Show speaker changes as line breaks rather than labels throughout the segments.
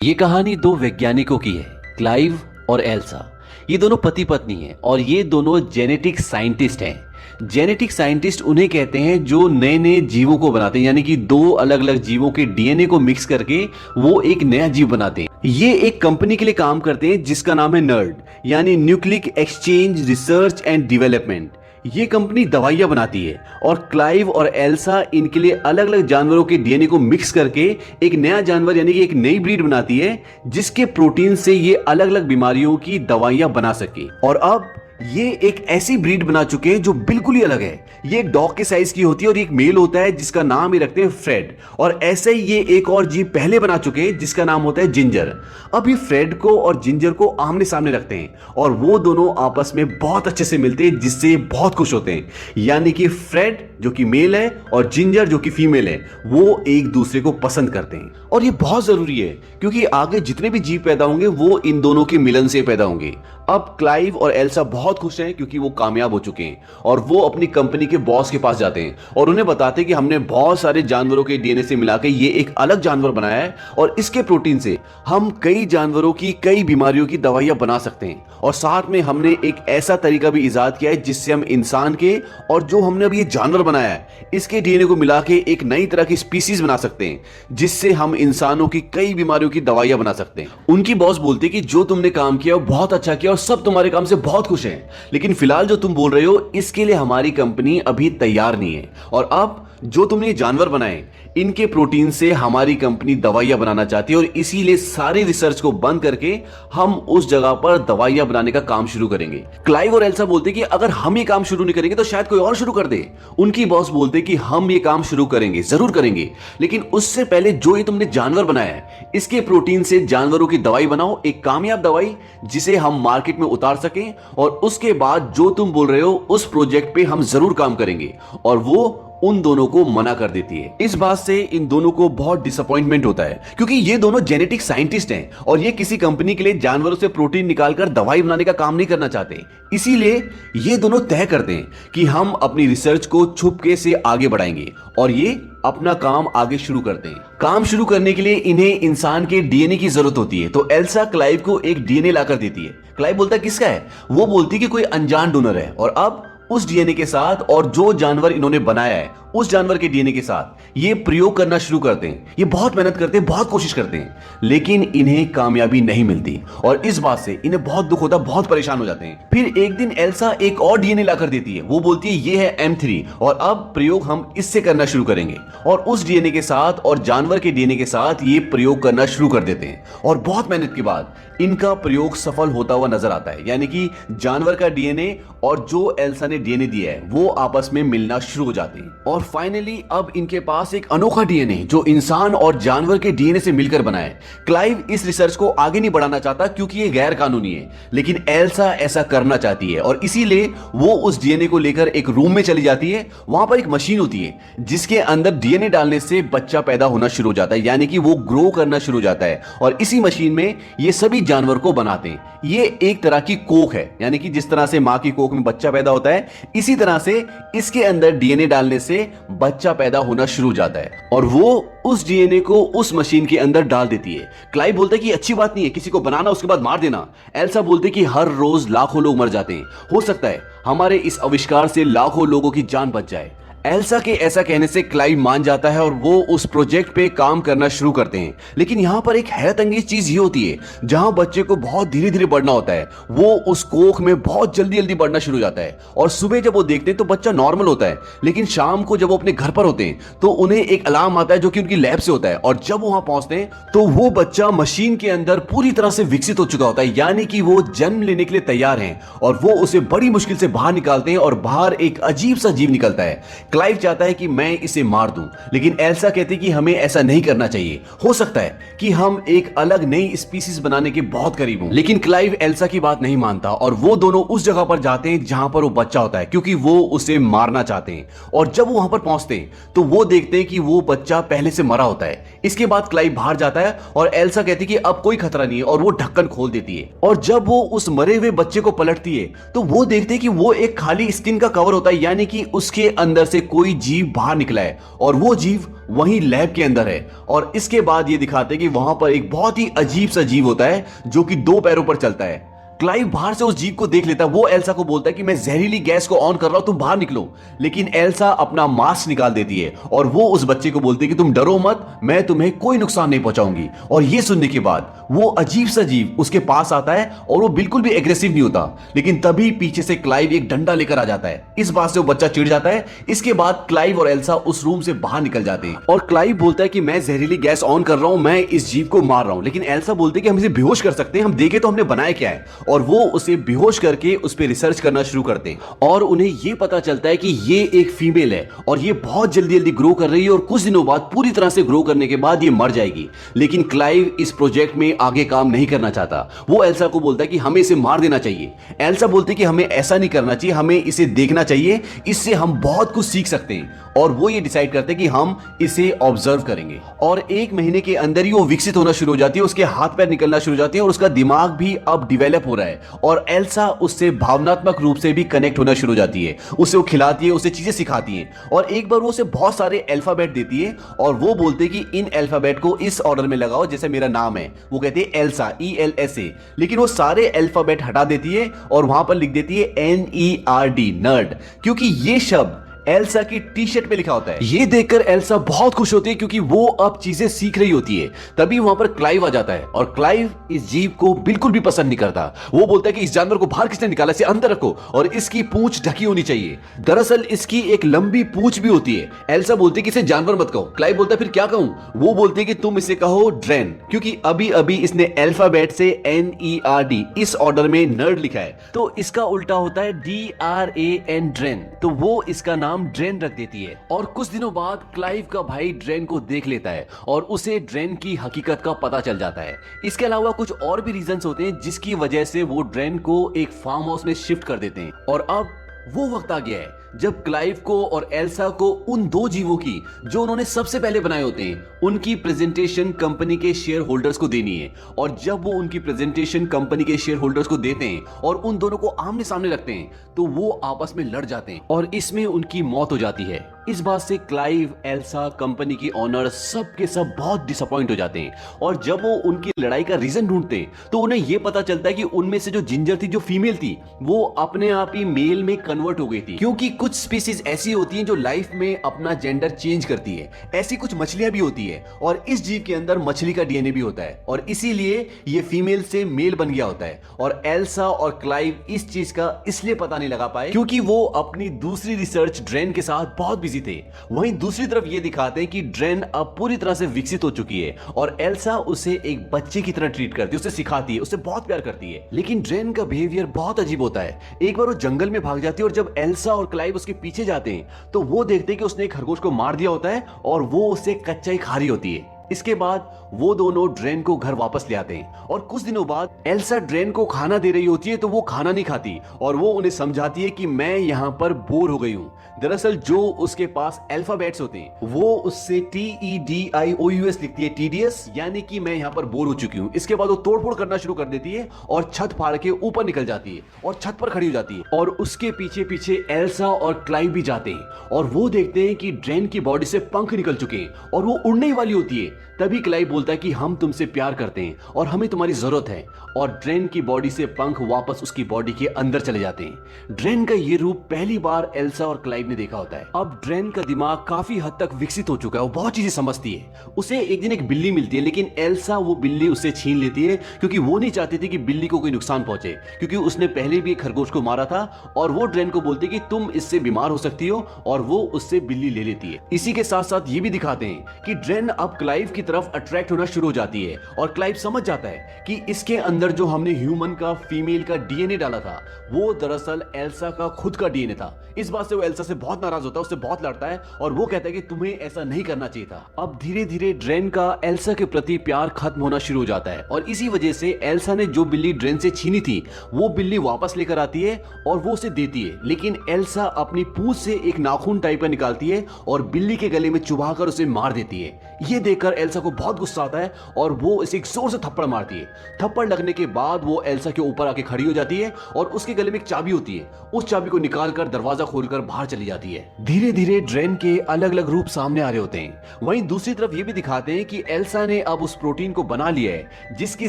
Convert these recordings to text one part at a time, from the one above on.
ये कहानी दो वैज्ञानिकों की है, क्लाइव और एल्सा। ये दोनों पति पत्नी हैं और ये दोनों जेनेटिक साइंटिस्ट हैं। जेनेटिक साइंटिस्ट उन्हें कहते हैं जो नए नए जीवों को बनाते हैं, यानी कि दो अलग अलग जीवों के डीएनए को मिक्स करके वो एक नया जीव बनाते हैं। ये एक कंपनी के लिए काम करते हैं जिसका नाम है नर्ड, यानी nucleic exchange research and development. ये कंपनी दवाइयां बनाती है और क्लाइव और एल्सा इनके लिए अलग अलग जानवरों के डीएनए को मिक्स करके एक नया जानवर यानी कि एक नई ब्रीड बनाती है जिसके प्रोटीन से ये अलग अलग बीमारियों की दवाइयां बना सके। और अब ये एक ऐसी ब्रीड बना चुके हैं जो बिल्कुल ही अलग है। ये एक डॉग के साइज की होती है और एक मेल होता है जिसका नाम ही रखते हैं फ्रेड। और ऐसे ही ये एक और जीव पहले बना चुके हैं जिसका नाम होता है जिंजर। अब ये फ्रेड को और जिंजर को आमने सामने रखते हैं और वो दोनों आपस में बहुत अच्छे से मिलते हैं जिससे बहुत खुश होते हैं। यानी कि फ्रेड जो कि मेल है और जिंजर जो कि फीमेल है वो एक दूसरे को पसंद करते हैं। और ये बहुत जरूरी है क्योंकि आगे जितने भी जीव पैदा होंगे वो इन दोनों के मिलन से पैदा होंगे। अब क्लाइव और एल्सा बहुत खुश हैं क्योंकि वो कामयाब हो चुके हैं और वो अपनी कंपनी के बॉस के पास जाते हैं और उन्हें बताते हैं कि हमने बहुत सारे जानवरों के डीएनए से मिलाकर ये एक अलग जानवर बनाया है और इसके प्रोटीन से हम कई जानवरों की कई बीमारियों की दवाइयां बना सकते हैं। और साथ में हमने एक ऐसा तरीका भी इजाद किया है जिससे हम इंसान के और जो हमने अभी ये जानवर बनाया है इसके डीएनए को मिला के एक नई तरह की स्पीसीज बना सकते हैं जिससे हम इंसानों की कई बीमारियों की दवाइयां बना सकते हैं। उनकी बॉस बोलती है कि जो तुमने काम किया वो बहुत अच्छा किया और सब तुम्हारे काम से बहुत खुश हैं, लेकिन फिलहाल जो तुम बोल रहे हो इसके लिए हमारी कंपनी अभी तैयार नहीं है। और अब जो तुमने जानवर बनाए इनके प्रोटीन से हमारी कंपनी दवाइयां बनाना चाहती है और इसीलिए सारी रिसर्च को बंद करके हम उस जगह पर दवाइयां बनाने का काम शुरू करेंगे। क्लाइव और एल्सा बोलते कि अगर हम ये काम शुरू नहीं करेंगे तो शायद कोई और शुरू कर दे। उनकी बॉस बोलते कि हम ये काम शुरू करेंगे, जरूर करेंगे, लेकिन उससे पहले जो ये तुमने जानवर बनाया है इसके प्रोटीन से जानवरों की दवाई बनाओ, एक कामयाब दवाई जिसे हम मार्केट में उतार सकें। और उसके बाद जो तुम बोल रहे हो उस प्रोजेक्ट पे हम जरूर काम करेंगे। और वो उन दोनों को मना कर देती है। इस बात से इन दोनों को बहुत डिसअपॉइंटमेंट होता है क्योंकि ये दोनों जेनेटिक साइंटिस्ट हैं और ये किसी कंपनी के लिए जानवरों से प्रोटीन निकालकर दवाई बनाने का काम नहीं करना चाहते। इसीलिए ये दोनों तय करते हैं कि हम अपनी रिसर्च को छुपके से आगे बढ़ाएंगे और ये अपना काम आगे शुरू करते हैं। काम शुरू करने के लिए इन्हें इंसान के डीएनए की जरूरत होती है, तो एल्सा क्लाइव को एक डीएनए लाकर देती है। क्लाइव बोलता है किसका है? वो बोलती है कि कोई अनजान डोनर है। और अब उस डीएनए के साथ और जो जानवर इन्होंने बनाया है उस जानवर के डीएनए के साथ ये प्रयोग करना शुरू करते हैं। ये बहुत मेहनत करते हैं, बहुत कोशिश करते हैं, लेकिन इन्हें कामयाबी नहीं मिलती और इस बात से इन्हें बहुत दुख होता है, बहुत परेशान हो जाते हैं। फिर एक दिन एल्सा एक और डीएनए लाकर देती है। वो बोलती है ये है M3 और अब प्रयोग हम इससे करना शुरू करेंगे। और उस डीएनए के साथ और जानवर के डीएनए के साथ ये प्रयोग करना शुरू कर देते हैं और बहुत मेहनत के बाद इनका प्रयोग सफल होता हुआ नजर आता है। यानी कि जानवर का डीएनए और जो एल्सा ने डीएनए दिया है वो आपस में मिलना शुरू हो जाते हैं और फाइनली अब इनके पास एक अनोखा डीएनए जो इंसान और जानवर के डीएनए से मिलकर बना है। क्लाइव इस रिसर्च को आगे नहीं बढ़ाना चाहता क्योंकि ये गैर कानूनी है, लेकिन एल्सा ऐसा करना चाहती है और इसीलिए वो उस डीएनए को लेकर एक रूम में चली जाती है। वहां पर एक मशीन होती है जिसके अंदर डीएनए डालने से बच्चा पैदा होना शुरू हो जाता है, यानी कि वो ग्रो करना शुरू हो जाता है और इसी मशीन में ये सभी जानवर को बनाते हैं। ये एक तरह की कोख है, यानी कि जिस तरह से मां की कोख में बच्चा पैदा होता है इसी तरह से इसके अंदर डीएनए डालने से बच्चा पैदा होना शुरू हो जाता है और वो उस डीएनए को उस मशीन के अंदर डाल देती है। क्लाइव बोलता है कि अच्छी बात नहीं है किसी को बनाना उसके बाद मार देना। एल्सा बोलते कि हर रोज लाखों लोग मर जाते हैं, हो सकता है हमारे इस आविष्कार से लाखों लोगों की जान बच जाए। एल्सा के ऐसा कहने से क्लाइव मान जाता है और वो उस प्रोजेक्ट पे काम करना शुरू करते हैं। लेकिन यहाँ पर एक हैरत अंगेज चीज ये होती है, जहां बच्चे को बहुत धीरे धीरे बढ़ना होता है वो उस कोख में बहुत जल्दी जल्दी बढ़ना शुरू हो जाता है और सुबह जब वो देखते हैं तो बच्चा नॉर्मल होता है, लेकिन शाम को जब वो अपने घर पर होते हैं तो उन्हें एक अलार्म आता है जो कि उनकी लैब से होता है और जब वहां पहुंचते हैं तो वो बच्चा मशीन के अंदर पूरी तरह से विकसित हो चुका होता है, यानी कि वो जन्म लेने के लिए तैयार है और वो उसे बड़ी मुश्किल से बाहर निकालते हैं और बाहर एक अजीब सा जीव निकलता है। क्लाइव चाहता है कि मैं इसे मार दूं, लेकिन एल्सा कहती है कि हमें ऐसा नहीं करना चाहिए, हो सकता है कि हम एक अलग नई स्पीसीज बनाने के बहुत करीब हों। लेकिन क्लाइव एल्सा की बात नहीं मानता और वो दोनों उस जगह पर जाते हैं जहां पर वो बच्चा होता है क्योंकि वो उसे मारना चाहते हैं। और जब वो वहां पर पहुंचते हैं तो वो देखते हैं कि वो बच्चा पहले से मरा होता है। इसके बाद क्लाइव बाहर जाता है और एल्सा कहती है कि अब कोई खतरा नहीं है और वो ढक्कन खोल देती है और जब वो उस मरे हुए बच्चे को पलटती है तो वो देखते हैं कि वो एक खाली स्किन का कवर होता है, यानी कि उसके अंदर से
कोई जीव बाहर निकला है और वो जीव वहीं लैब के अंदर है। और इसके बाद ये दिखाते हैं कि वहां पर एक बहुत ही अजीब सा जीव होता है जो कि 2 पैरों पर चलता है। क्लाइव बाहर से उस जीव को देख लेता है। वो एल्सा को बोलता है कि मैं जहरीली गैस को ऑन कर रहा हूं, तुम बाहर निकलो। लेकिन एल्सा अपना मास्क निकाल देती है और वो उस बच्चे को बोलती है कि तुम डरो मत, मैं तुम्हें कोई नुकसान नहीं पहुंचाऊंगी। और ये सुनने के बाद वो अजीब सा जीव उसके पास आता है और वो बिल्कुल भी एग्रेसिव नहीं होता। लेकिन तभी पीछे से क्लाइव एक डंडा लेकर आ जाता है। इस बात से वो बच्चा चिढ़ जाता है। इसके बाद क्लाइव और एल्सा उस रूम से बाहर निकल जाते हैं और क्लाइव बोलता है कि मैं जहरीली गैस ऑन कर रहा हूं, मैं इस जीव को मार रहा हूं। लेकिन एल्सा बोलते हैं कि हम इसे बेहोश कर सकते हैं, हम देखें तो हमने बनाया क्या है। और वो उसे बेहोश करके उस पर रिसर्च करना शुरू करते हैं और उन्हें यह पता चलता है कि ये एक फीमेल है और ये बहुत जल्दी जल्दी ग्रो कर रही है और कुछ दिनों बाद पूरी तरह से ग्रो करने के बाद ये मर जाएगी। लेकिन क्लाइव इस प्रोजेक्ट में आगे काम नहीं करना चाहता। वो एल्सा को बोलता है कि हमें इसे मार देना चाहिए। एल्सा बोलती है कि हमें ऐसा नहीं करना चाहिए, हमें इसे देखना चाहिए, इससे हम बहुत कुछ सीख सकते हैं। और वो ये डिसाइड करते हैं कि हम इसे ऑब्जर्व करेंगे। और 1 महीने के अंदर ही वो विकसित होना शुरू हो जाती है, उसके हाथ पैर निकलना शुरू हो जाते हैं और उसका दिमाग भी अब डिवेलप हो रहा है। और एल्सा उससे भावनात्मक रूप से भी कनेक्ट होना शुरू हो जाती है। उसे वो खिलाती है, उसे चीजें सिखाती है। और एक बार वो उसे बहुत सारे अल्फाबेट देती है और वो बोलते हैं कि इन अल्फाबेट को इस ऑर्डर में लगाओ जैसे मेरा नाम है। वो कहती है एल्सा, ELSA। लेकिन वो सारे अल्फाबेट हटा देती है और वहां पर लिख देती है NERD, नर्ड, क्योंकि ये शब्द एल्सा की टी शर्ट पे लिखा होता है। ये देखकर एल्सा बहुत खुश होती है क्योंकि वो अब चीजें सीख रही होती है। तभी वहां पर क्लाइव आ जाता है और क्लाइव इस जीव को बिल्कुल भी पसंद नहीं करता। वो बोलता है कि इस जानवर को बाहर किसने निकाला, इसे अंदर रखो और इसकी पूंछ ढकी होनी चाहिए। दरअसल इसकी एक लंबी पूंछ भी होती है। एल्सा बोलती है कि इसे जानवर मत कहो। क्लाइव बोलता है फिर क्या कहूं? वो बोलती है कि तुम इसे कहो ड्रेन, क्योंकि अभी अभी इसने अल्फाबेट से NERD इस ऑर्डर में नर्ड लिखा है, तो इसका उल्टा होता है DRAN, ड्रेन। तो वो इसका नाम ड्रेन रख देती है। और कुछ दिनों बाद क्लाइव का भाई ड्रेन को देख लेता है और उसे ड्रेन की हकीकत का पता चल जाता है। इसके अलावा कुछ और भी रीजंस होते हैं जिसकी वजह से वो ड्रेन को एक फार्म हाउस में शिफ्ट कर देते हैं। और अब वो वक्त आ गया है जब क्लाइव को और एल्सा को उन 2 जीवों की जो उन्होंने सबसे पहले बनाए होते हैं उनकी प्रेजेंटेशन कंपनी के शेयर होल्डर्स को देनी है। और जब वो उनकी प्रेजेंटेशन कंपनी के शेयर होल्डर्स को देते हैं और उन दोनों को आमने सामने रखते हैं तो वो आपस में लड़ जाते हैं और इसमें उनकी मौत हो जाती है। इस बात से क्लाइव, एल्सा, कंपनी की ऑनर सब के सब बहुत डिसअपॉइंट हो जाते हैं। और जब वो उनकी लड़ाई का रीजन ढूंढते हैं तो उन्हें यह पता चलता है कि उनमें से जो जिंजर थी, जो फीमेल थी, वो अपने आप ही मेल में कन्वर्ट हो गई थी। क्योंकि कुछ स्पीसीज ऐसी होती हैं जो लाइफ में अपना जेंडर चेंज करती है। ऐसी कुछ मछलियां भी होती है और इस जीव के अंदर मछली का DNA भी होता है और इसीलिए ये फीमेल से मेल बन गया होता है। और एल्सा और क्लाइव इस चीज का इसलिए पता नहीं लगा पाए क्योंकि वो अपनी दूसरी रिसर्च ड्रेन के साथ बहुत बिजी थे। वहीं दूसरी तरफ ये दिखाते हैं कि ड्रेन अब पूरी तरह से विकसित हो चुकी है और एल्सा उसे एक बच्चे की तरह ट्रीट करती है, उसे सिखाती है, उसे बहुत प्यार करती है। लेकिन ड्रेन का बिहेवियर बहुत अजीब होता है। एक बार वो जंगल में भाग जाती है और जब एल्सा और क्लाइव उसके पीछे जाते हैं तो वो देखते हैं कि उसने एक खरगोश को मार दिया होता है और वो उसे कच्चा ही खा रही होती है। इसके बाद वो दोनों ड्रेन को घर वापस ले आते हैं और कुछ दिनों बाद एल्सा ड्रेन को खाना दे रही होती है तो वो खाना नहीं खाती और वो उन्हें समझाती है कि मैं यहाँ पर बोर हो गई हूँ। दरअसल जो उसके पास अल्फाबेट्स होते हैं वो उससे TEDIOUS लिखती है, TDS, यानी कि मैं यहाँ पर बोर हो चुकी हूँ। इसके बाद वो तोड़फोड़ करना शुरू कर देती है और छत फाड़ के ऊपर निकल जाती है और छत पर खड़ी हो जाती है। और उसके पीछे पीछे एल्सा और क्लाइव भी जाते हैं और वो देखते हैं कि ड्रेन की बॉडी से पंख निकल चुके हैं और वो उड़ने वाली होती है। तभी क्लाइव बोलता है कि हम तुमसे प्यार करते हैं और हमें तुम्हारी जरूरत है। और ड्रेन की बॉडी से पंख वापस उसकी बॉडी के अंदर चले जाते हैं। ड्रेन का ये रूप पहली बार एल्सा और क्लाइव ने देखा होता है। अब ड्रेन का दिमाग काफी हद तक विकसित हो चुका है, वो बहुत चीजें समझती है। उसे एक दिन एक बिल्ली मिलती है लेकिन एल्सा वो बिल्ली उससे छीन लेती है क्योंकि वो नहीं चाहती थी कि बिल्ली को कोई नुकसान पहुंचे, क्योंकि उसने पहले भी एक खरगोश को मारा था। और वो ड्रेन को बोलती है कि तुम इससे बीमार हो सकती हो और वो उससे बिल्ली ले लेती है। इसी के साथ साथ ये भी दिखाते हैं कि ड्रेन अब क्लाइव की तरफ अट्रैक्ट होना शुरू हो जाती है और क्लाइव समझ जाता है कि इसके अंदर जो हमने ह्यूमन का, फीमेल का DNA डाला था वो दरअसल एल्सा का खुद का DNA था। इस बात से वो एल्सा से बहुत नाराज होता है, उससे बहुत लड़ता है और वो कहता है कि तुम्हें ऐसा नहीं करना चाहिए था। अब धीरे धीरे ड्रेन का एल्सा के प्रति प्यार खत्म होना शुरू हो जाता है और इसी वजह से एल्सा ने जो बिल्ली ड्रेन से छीनी थी वो बिल्ली वापस लेकर आती है और वो उसे देती है। लेकिन एल्सा अपनी पूंछ से एक नाखून टाइप का निकालती है और बिल्ली के गले में चुभाकर उसे मार देती है। ये देखकर एल्सा को बहुत गुस्सा आता है और वो इसे एक जोर से थप्पड़ मारती है। थप्पड़ लगने के बाद वो एल्सा के ऊपर आके खड़ी हो जाती है और उसके गले में एक चाबी होती है। उस चाबी को निकालकर दरवाजा
खोलकर बाहर चली जाती है। धीरे धीरे ड्रेन के अलग अलग रूप सामने आ रहे होते हैं। वहीं दूसरी तरफ ये भी दिखाते हैं कि एल्सा ने अब उस प्रोटीन को बना लिया है जिसकी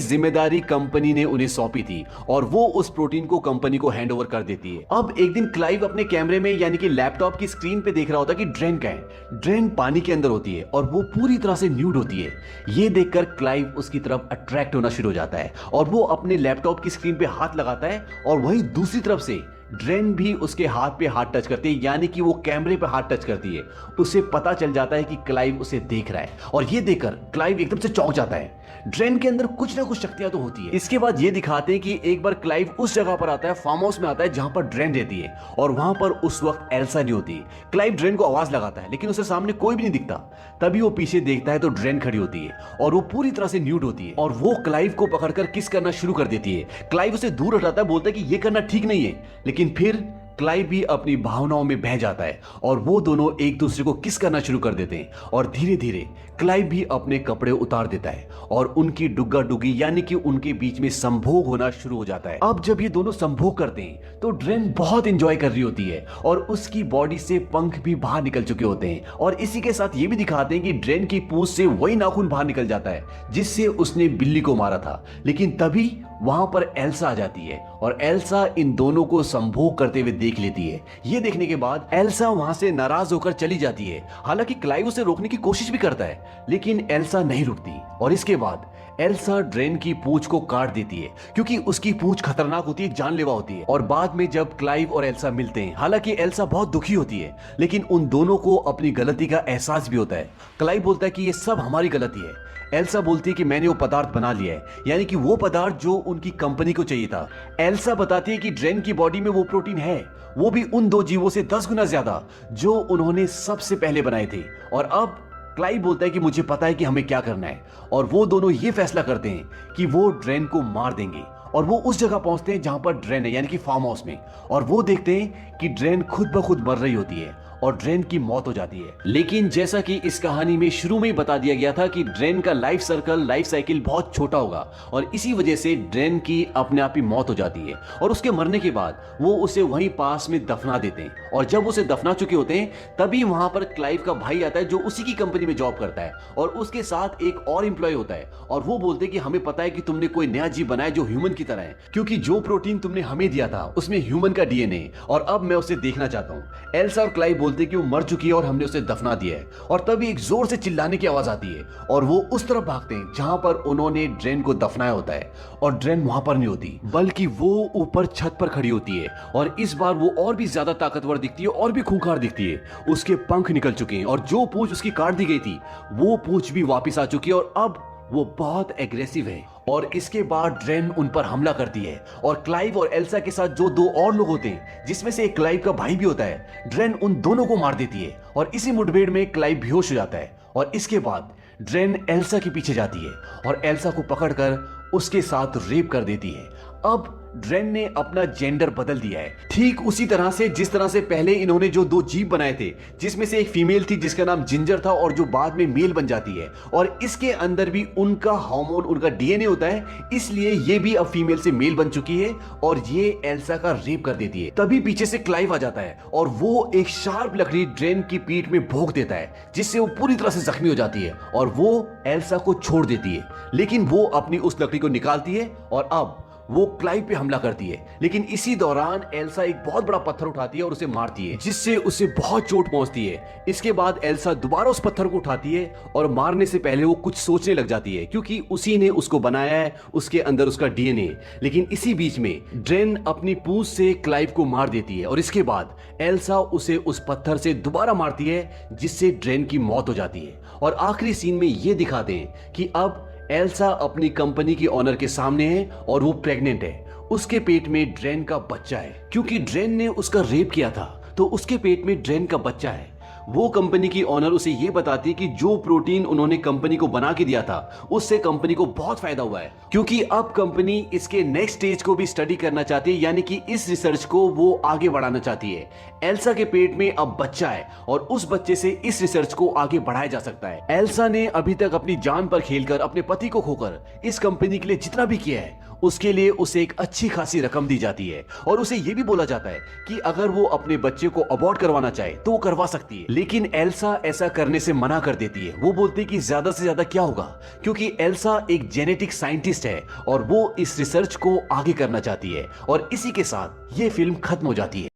जिम्मेदारी कंपनी ने उन्हें सौंपी थी और वो उस प्रोटीन को कंपनी को हैंड ओवर कर देती है। अब एक दिन क्लाइव अपने कैमरे में यानी कि लैपटॉप की स्क्रीन पे देख रहा होता है कि ड्रेन का है। ड्रेन पानी के अंदर होती है और वो पूरी तरह से न्यूड होती है। ये देखकर क्लाइव उसकी तरफ अट्रैक्ट होना शुरू हो जाता है और वो अपने लैपटॉप की स्क्रीन पे हाथ लगाता है और वहीं दूसरी तरफ से ड्रेन भी उसके हाथ पे हाथ टच करती है, यानी कि वो कैमरे पे हाथ टच करती है। उसे पता चल जाता है कि क्लाइव उसे देख रहा है और ये देखकर क्लाइव एकदम से चौंक जाता है। ड्रेन के अंदर कुछ ना कुछ शक्तियां तो होती है। इसके बाद ये दिखाते हैं कि एक बार क्लाइव उस जगह पर आता है, फार्म हाउस में आता है जहां पर ड्रेन रहती है और वहां पर उस वक्त एल्सा नहीं होती। क्लाइव ड्रेन को आवाज लगाता है लेकिन उसे सामने कोई भी नहीं दिखता। तभी वो पीछे देखता है तो ड्रेन खड़ी होती है और वो पूरी तरह से न्यूड होती है और वो क्लाइव को पकड़कर किस करना शुरू कर देती है। क्लाइव उसे दूर हटाता है, बोलता है कि ये करना ठीक नहीं है, लेकिन फिर क्लाइव भी अपनी भावनाओं में बह जाता है और वो दोनों एक दूसरे को किस करना शुरू कर देते हैं और धीरे धीरे क्लाइव भी अपने कपड़े उतार देता है और उनकी डुग्गा डुगी यानी कि उनके बीच में संभोग होना शुरू हो जाता है। अब जब ये दोनों संभोग करते हैं तो ड्रेन बहुत एंजॉय कर रही होती है और उसकी बॉडी से पंख भी बाहर निकल चुके होते हैं और इसी के साथ ये भी दिखाते हैं कि ड्रेन की पूंछ से वही नाखून बाहर निकल जाता है जिससे उसने बिल्ली को मारा था। लेकिन तभी वहां पर एल्सा आ जाती है और एल्सा इन दोनों को संभोग करते हुए देख लेती है। ये देखने के बाद एल्सा वहां से नाराज होकर चली जाती है। हालांकि क्लाइव उसे रोकने की कोशिश भी करता है लेकिन एल्सा नहीं रुकती और इसके बाद एल्सा ड्रेन की पूंछ को काट देती है क्योंकि उसकी पूंछ खतरनाक होती है, जानलेवा होती है। और बाद में जब क्लाइव और एल्सा मिलते हैं, हालांकि एल्सा बहुत दुखी होती है लेकिन उन दोनों को अपनी गलती का एहसास भी होता है। क्लाइव बोलता है कि ये सब हमारी गलती है। एल्सा बोलती है कि मैंने वो पदार्थ बना लिया है, यानी कि वो पदार्थ जो उनकी कंपनी को चाहिए था। एल्सा बताती है कि ड्रेन की बॉडी में वो प्रोटीन है, वो भी उन दो जीवों से 10 गुना ज्यादा जो उन्होंने सबसे पहले बनाए थे। और अब क्लाइव बोलता है कि मुझे पता है कि हमें क्या करना है और वो दोनों ये फैसला करते हैं कि वो ड्रेन को मार देंगे और वो उस जगह पहुंचते हैं जहां पर ड्रेन है, यानी कि फार्म हाउस में, और वो देखते हैं कि ड्रेन खुद ब खुद मर रही होती है और ड्रेन की मौत हो जाती है। लेकिन जैसा कि इस कहानी में शुरू में ही बता दिया गया था कि ड्रेन का लाइफ साइकिल बहुत छोटा होगा और इसी वजह से ड्रेन की अपने आप ही मौत हो जाती है और उसके मरने के बाद वो उसे वहीं पास में दफना देते हैं। और जब उसे दफना चुके होते हैं तभी वहां पर क्लाइव का भाई आता है जो उसी की कंपनी में जॉब करता है और उसके साथ एक और एम्प्लॉय होता है और वो बोलते हैं कि हमें पता है कि तुमने कोई नया जीव बनाया जो ह्यूमन की तरह है, क्योंकि जो प्रोटीन तुमने हमें दिया था उसमें ह्यूमन का डीएनए और अब मैं उसे देखना चाहता हूँ। एल्सा और क्लाइव बोलते कि वो मर चुकी है और हमने उसे दफना दिया है। और तभी एक जोर से चिल्लाने की आवाज आती है और वो उस तरफ भागते हैं जहां पर उन्होंने ड्रेन को दफनाया होता है और ड्रेन वहां पर नहीं होती बल्कि वो ऊपर छत पर खड़ी होती है और इस बार वो और भी ज्यादा ताकतवर दिखती है और भी खूंखार दिखती है। उसके पंख निकल चुके हैं और जो पूंछ उसकी काट दी गई थी वो पूंछ भी वापस आ चुकी है और अब वो बहुत एग्रेसिव है। और इसके बाद ड्रेन उन पर हमला करती है और क्लाइव और एल्सा के साथ जो दो और लोग होते हैं जिसमें से एक क्लाइव का भाई भी होता है, ड्रेन उन दोनों को मार देती है और इसी मुठभेड़ में क्लाइव बेहोश हो जाता है। और इसके बाद ड्रेन एल्सा के पीछे जाती है और एल्सा को पकड़कर उसके साथ रेप कर देती है। अब ड्रेन ने अपना जेंडर बदल दिया है, ठीक उसी तरह से जिस तरह से पहले इन्होंने जो दो जीव बनाए थे जिसमें से एक फीमेल थी जिसका नाम जिंजर था और जो बाद में मेल बन जाती है और इसके अंदर भी उनका हार्मोन उनका डीएनए होता है, इसलिए ये भी अब फीमेल से मेल बन चुकी है और ये एल्सा का रेप कर देती है। तभी पीछे से क्लाइव आ जाता है और वो एक शार्प लकड़ी ड्रेन की पीठ में भोंक देता है जिससे वो पूरी तरह से जख्मी हो जाती है और वो एल्सा को छोड़ देती है। लेकिन वो अपनी उस लकड़ी को निकालती है और अब वो क्लाइव पे हमला करती है। लेकिन इसी दौरान एल्सा एक बहुत बड़ा पत्थर उठाती है और उसे मारती है जिससे उसे बहुत चोट पहुंचती है। इसके बाद एल्सा दोबारा उस पत्थर को उठाती है और मारने से पहले वो कुछ सोचने लग जाती है क्योंकि उसी ने उसको बनाया है, उसके अंदर उसका डीएनए। लेकिन इसी बीच में ड्रेन अपनी पूंछ से क्लाइव को मार देती है और इसके बाद एल्सा उसे उस पत्थर से दोबारा मारती है जिससे ड्रेन की मौत हो जाती है। और आखिरी सीन में ये दिखाते हैं कि अब एल्सा अपनी कंपनी की ऑनर के सामने है और वो प्रेग्नेंट है। उसके पेट में ड्रेन का बच्चा है, क्योंकि ड्रेन ने उसका रेप किया था तो उसके पेट में ड्रेन का बच्चा है। वो कंपनी की ऑनर उसे ये बताती है कि जो प्रोटीन उन्होंने कंपनी को बना के दिया था उससे कंपनी को बहुत फायदा हुआ है, क्योंकि अब कंपनी इसके नेक्स्ट स्टेज को भी स्टडी करना चाहती है, यानी कि इस रिसर्च को वो आगे बढ़ाना चाहती है। एल्सा के पेट में अब बच्चा है और उस बच्चे से इस रिसर्च को आगे बढ़ाया जा सकता है। एल्सा ने अभी तक अपनी जान पर खेलकर अपने पति को खोकर इस कंपनी के लिए जितना भी किया है
उसके लिए उसे एक अच्छी खासी रकम दी जाती है और उसे यह भी बोला जाता है कि अगर वो अपने बच्चे को अबॉर्ट करवाना चाहे तो वो करवा सकती है। लेकिन एल्सा ऐसा करने से मना कर देती है। वो बोलती है कि ज्यादा से ज्यादा क्या होगा, क्योंकि एल्सा एक जेनेटिक साइंटिस्ट है और वो इस रिसर्च को आगे करना चाहती है। और इसी के साथ ये फिल्म खत्म हो जाती है।